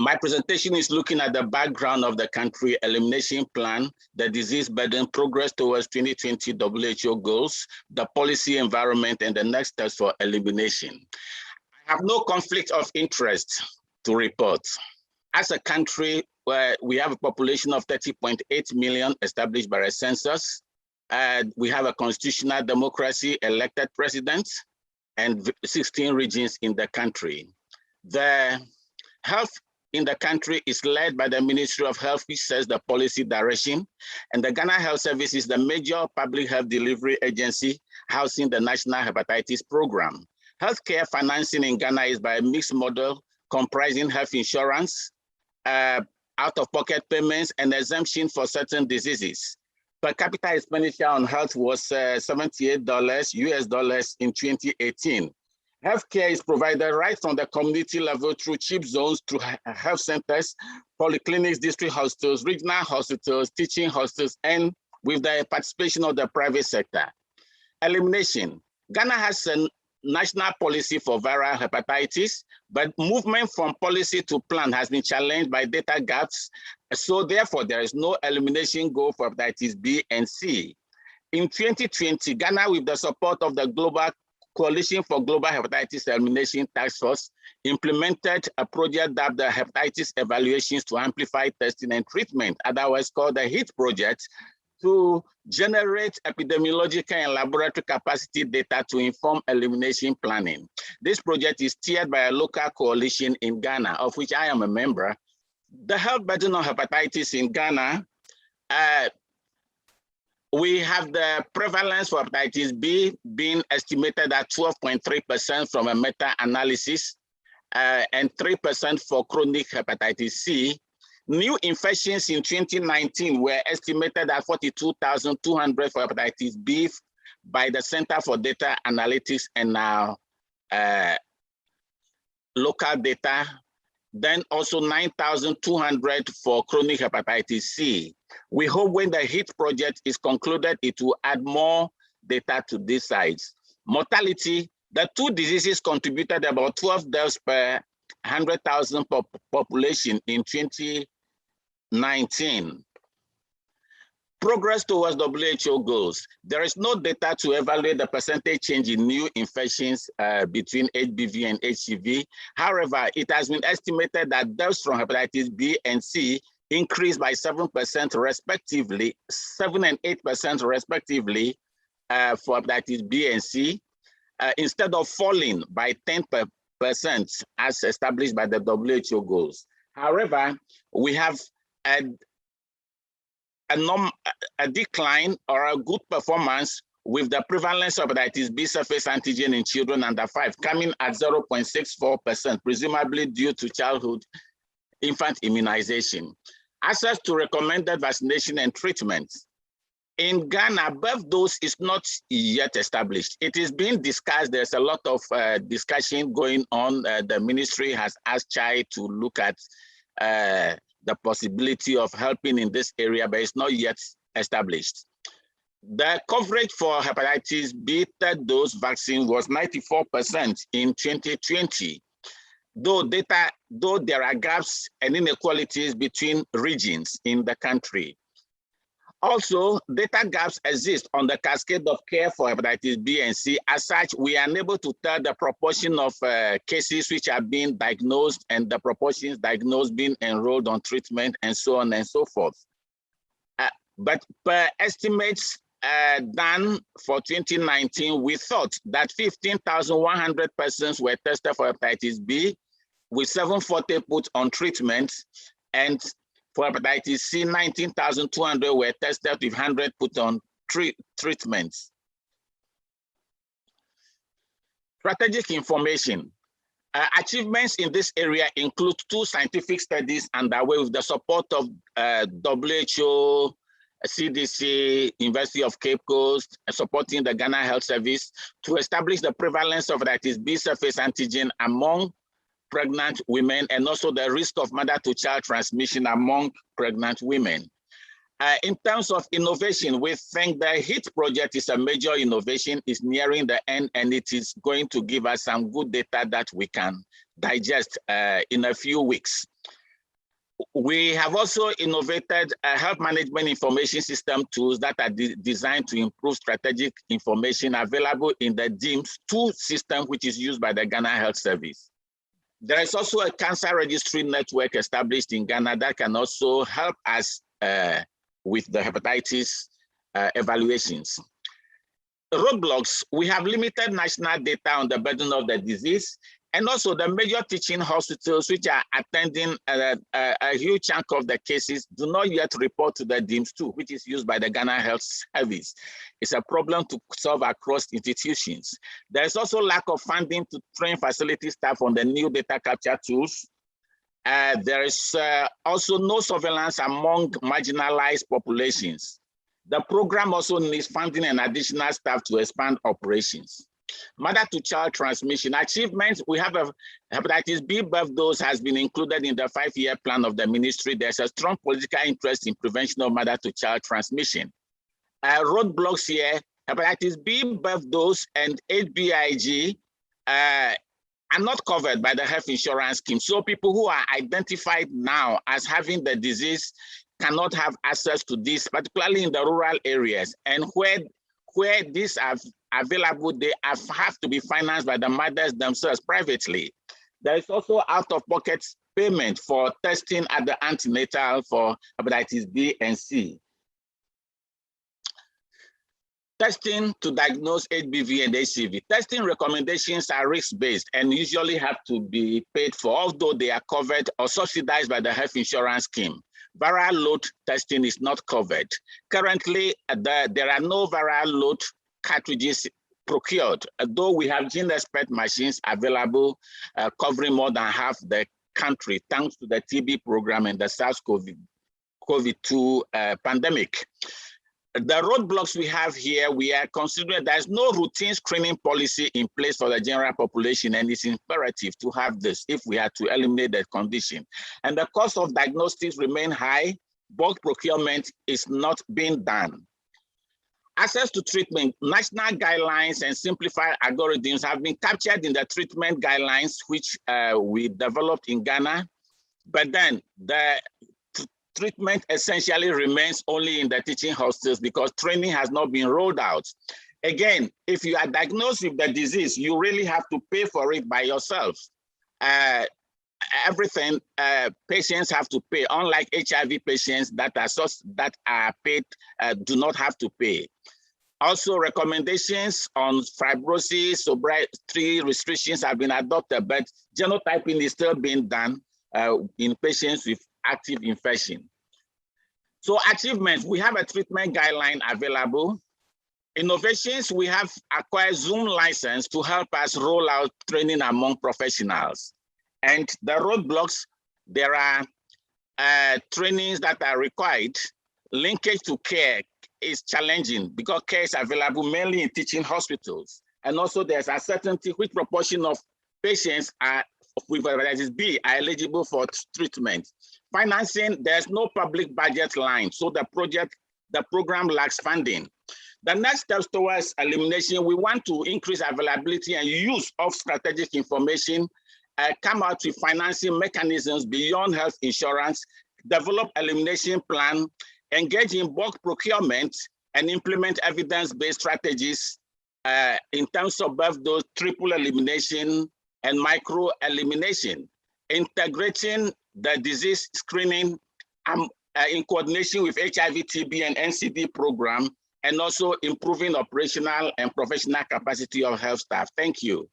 My presentation is looking at the background of the country elimination plan, the disease burden, progress towards 2020 WHO goals, the policy environment, and the next steps for elimination. I have no conflict of interest to report. As a country where we have a population of 30.8 million established by a census, we have a constitutional democracy, elected president, and 16 regions in the country. The health in the country is led by the Ministry of Health, which sets the policy direction, and the Ghana Health Service is the major public health delivery agency housing the National Hepatitis Program. Healthcare financing in Ghana is by a mixed model comprising health insurance, out-of-pocket payments, and exemption for certain diseases. Per capita expenditure on health was $78 US in 2018. Healthcare is provided right from the community level through CHIP zones, through health centers, polyclinics, district hospitals, regional hospitals, teaching hospitals, and with the participation of the private sector. Elimination. Ghana has a national policy for viral hepatitis, but movement from policy to plan has been challenged by data gaps. So therefore, there is no elimination goal for hepatitis B and C. In 2020, Ghana, with the support of the Global Coalition for Global Hepatitis Elimination Task Force, implemented a project dubbed the Hepatitis Evaluations to Amplify Testing and Treatment, otherwise called the HIT project, to generate epidemiological and laboratory capacity data to inform elimination planning. This project is steered by a local coalition in Ghana, of which I am a member. The health burden of hepatitis in Ghana, we have the prevalence for hepatitis B being estimated at 12.3% from a meta-analysis and 3% for chronic hepatitis C. New infections in 2019 were estimated at 42,200 for hepatitis B by the Center for Data Analytics and now local data. Then also 9,200 for chronic hepatitis C. We hope when the HIT project is concluded, it will add more data to these sites. Mortality, the two diseases contributed about 12 deaths per 100,000 population in 2019. Progress towards WHO goals. There is no data to evaluate the percentage change in new infections between HBV and HCV. However, it has been estimated that deaths from hepatitis B and C increased by 7% respectively, 7 and 8% respectively for hepatitis B and C, instead of falling by 10% as established by the WHO goals. However, we have a decline or a good performance with the prevalence of hepatitis B surface antigen in children under 5 coming at 0.64%, presumably due to childhood infant immunization. Access to recommended vaccination and treatment. In Ghana, birth dose is not yet established. It is being discussed. There's a lot of discussion going on. The ministry has asked CHAI to look at the possibility of helping in this area, but it's not yet established. The coverage for hepatitis B third dose vaccine was 94% in 2020, though there are gaps and inequalities between regions in the country. Also, data gaps exist on the cascade of care for hepatitis B and C. As such, we are unable to tell the proportion of cases which are being diagnosed and the proportions diagnosed being enrolled on treatment and so on and so forth. But per estimates done for 2019, we thought that 15,100 persons were tested for hepatitis B, with 740 put on treatment, and for hepatitis C, 19,200 were tested with 100 put on treatments. Strategic information. Achievements in this area include 2 scientific studies underway with the support of WHO, CDC, University of Cape Coast, supporting the Ghana Health Service to establish the prevalence of hepatitis B surface antigen among pregnant women and also the risk of mother-to-child transmission among pregnant women. In terms of innovation, we think the HIT project is a major innovation, is nearing the end, and it is going to give us some good data that we can digest in a few weeks. We have also innovated health management information system tools that are designed to improve strategic information available in the DIMS2 system, which is used by the Ghana Health Service. There is also a cancer registry network established in Ghana that can also help us with the hepatitis evaluations. Roadblocks, we have limited national data on the burden of the disease, and also the major teaching hospitals which are attending a huge chunk of the cases do not yet report to the DIMS2, which is used by the Ghana Health Service. It's a problem to solve across institutions. There is also lack of funding to train facility staff on the new data capture tools. There is also no surveillance among marginalized populations. The program also needs funding and additional staff to expand operations. Mother-to-child transmission achievements, we have a hepatitis B birth dose has been included in the 5-year plan of the ministry. There's a strong political interest in prevention of mother-to-child transmission. Roadblocks here, hepatitis B birth dose and HBIG are not covered by the health insurance scheme. So people who are identified now as having the disease cannot have access to this, particularly in the rural areas, and where these are available, they have to be financed by the mothers themselves privately. There is also out-of-pocket payment for testing at the antenatal for hepatitis B and C. Testing to diagnose HBV and HCV. Testing recommendations are risk-based and usually have to be paid for, although they are covered or subsidized by the health insurance scheme. Viral load testing is not covered. Currently, there are no viral load cartridges procured, though we have GeneXpert machines available covering more than half the country, thanks to the TB program and the SARS-CoV-2 pandemic. The roadblocks we have here, we are considering there's no routine screening policy in place for the general population, and it's imperative to have this if we are to eliminate that condition. And the cost of diagnostics remain high. Bulk procurement is not being done. Access to treatment, national guidelines and simplified algorithms have been captured in the treatment guidelines, which we developed in Ghana, but then the treatment essentially remains only in the teaching hospitals because training has not been rolled out. Again, if you are diagnosed with the disease, you really have to pay for it by yourself. Everything patients have to pay, unlike HIV patients that are paid do not have to pay. Also, recommendations on fibrosis, sobriety restrictions have been adopted, but genotyping is still being done in patients with active infection. So achievements, we have a treatment guideline available. Innovations, we have acquired Zoom license to help us roll out training among professionals. And the roadblocks, there are trainings that are required. Linkage to care is challenging because care is available mainly in teaching hospitals. And also there's uncertainty which proportion of patients are with hepatitis B are eligible for treatment. Financing, there's no public budget line, so the program lacks funding. The next steps towards elimination, we want to increase availability and use of strategic information, come out with financing mechanisms beyond health insurance, develop elimination plan, engage in bulk procurement, and implement evidence-based strategies in terms of both those triple elimination and micro elimination, integrating the disease screening in coordination with HIV, TB, and NCD program, and also improving operational and professional capacity of health staff. Thank you.